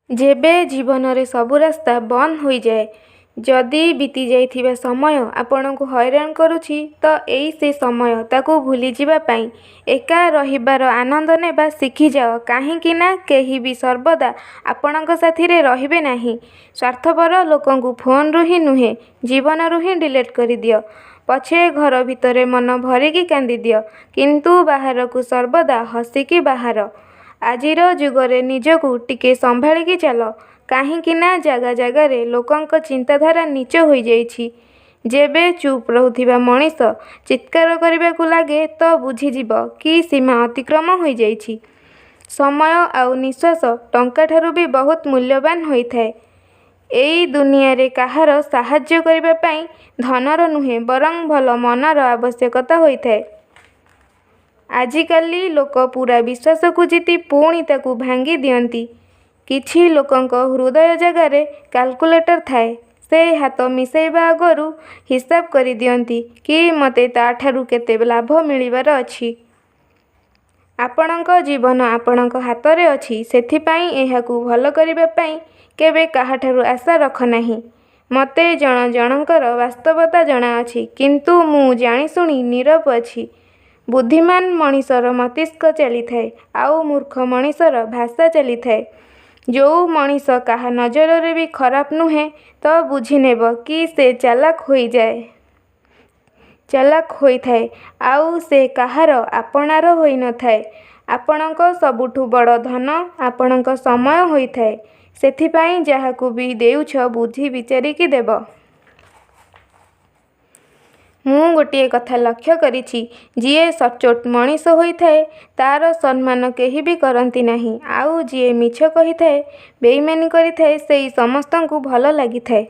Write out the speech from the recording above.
ଯେବେ ଜୀବନରେ ସବୁ ରାସ୍ତା ବନ୍ଦ ହୋଇଯାଏ, ଯଦି ବିତି ଯାଇଥିବା ସମୟ ଆପଣଙ୍କୁ ହଇରାଣ କରୁଛି, ତ ଏଇ ସେ ସମୟ ତାକୁ ଭୁଲିଯିବା ପାଇଁ ଏକା ରହିବାର ଆନନ୍ଦ ନେବା ଶିଖିଯାଅ। କାହିଁକି ନା କେହି ବି ସର୍ବଦା ଆପଣଙ୍କ ସାଥିରେ ରହିବେ ନାହିଁ। ସ୍ୱାର୍ଥପର ଲୋକଙ୍କୁ ଫୋନ୍ରୁ ହିଁ ନୁହେଁ, ଜୀବନରୁ ହିଁ ଡିଲିଟ୍ କରିଦିଅ। ପଛେ ଘର ଭିତରେ ମନ ଭରିକି କାନ୍ଦିଦିଅ, କିନ୍ତୁ ବାହାରକୁ ସର୍ବଦା ହସିକି ବାହାର। ଆଜିର ଯୁଗରେ ନିଜକୁ ଟିକେ ସମ୍ଭାଳିକି ଚାଲ। କାହିଁକି ନା ଜାଗା ଜାଗାରେ ଲୋକଙ୍କ ଚିନ୍ତାଧାରା ନୀଚ ହୋଇଯାଇଛି। ଯେବେ ଚୁପ୍ ରହୁଥିବା ମଣିଷ ଚିତ୍କାର କରିବାକୁ ଲାଗେ, ତ ବୁଝିଯିବ କି ସୀମା ଅତିକ୍ରମ ହୋଇଯାଇଛି। ସମୟ ଆଉ ନିଶ୍ୱାସ ଟଙ୍କାଠାରୁ ବି ବହୁତ ମୂଲ୍ୟବାନ ହୋଇଥାଏ। ଏଇ ଦୁନିଆରେ କାହାର ସାହାଯ୍ୟ କରିବା ପାଇଁ ଧନର ନୁହେଁ, ବରଂ ଭଲ ମନର ଆବଶ୍ୟକତା ହୋଇଥାଏ। ଆଜିକାଲି ଲୋକ ପୂରା ବିଶ୍ୱାସକୁ ଜିତି ପୁଣି ତାକୁ ଭାଙ୍ଗି ଦିଅନ୍ତି। କିଛି ଲୋକଙ୍କ ହୃଦୟ ଜାଗାରେ କାଲକୁଲେଟର ଥାଏ। ସେ ହାତ ମିଶାଇବା ଆଗରୁ ହିସାବ କରିଦିଅନ୍ତି କି ମୋତେ ତା'ଠାରୁ କେତେ ଲାଭ ମିଳିବାର ଅଛି। ଆପଣଙ୍କ ଜୀବନ ଆପଣଙ୍କ ହାତରେ ଅଛି, ସେଥିପାଇଁ ଏହାକୁ ଭଲ କରିବା ପାଇଁ କେବେ କାହାଠାରୁ ଆଶା ରଖ ନାହିଁ। ମୋତେ ଜଣ ଜଣଙ୍କର ବାସ୍ତବତା ଜଣାଅଛି, କିନ୍ତୁ ମୁଁ ଜାଣିଶୁଣି ନୀରବ ଅଛି। ବୁଦ୍ଧିମାନ ମଣିଷର ମସ୍ତିଷ୍କ ଚାଲିଥାଏ, ଆଉ ମୂର୍ଖ ମଣିଷର ଭାଷା ଚାଲିଥାଏ। ଯୋଉ ମଣିଷ କାହା ନଜରରେ ବି ଖରାପ ନୁହେଁ, ତ ବୁଝିନେବ କି ସେ ଚାଲାକ ହୋଇଥାଏ, ଆଉ ସେ କାହାର ଆପଣାର ହୋଇନଥାଏ। ଆପଣଙ୍କ ସବୁଠୁ ବଡ଼ ଧନ ଆପଣଙ୍କ ସମୟ ହୋଇଥାଏ। ସେଥିପାଇଁ ଯାହାକୁ ବି ଦେଉଛ, ବୁଝି ବିଚାରିକି ଦେବ। ମୁଁ ଗୋଟିଏ କଥା ଲକ୍ଷ୍ୟ କରିଛି, ଯିଏ ସଚ୍ଚୋଟ ମଣିଷ ହୋଇଥାଏ, ତା'ର ସମ୍ମାନ କେହି ବି କରନ୍ତି ନାହିଁ। ଆଉ ଯିଏ ମିଛ କହିଥାଏ, ବେଇମାନୀ କରିଥାଏ, ସେଇ ସମସ୍ତଙ୍କୁ ଭଲ ଲାଗିଥାଏ।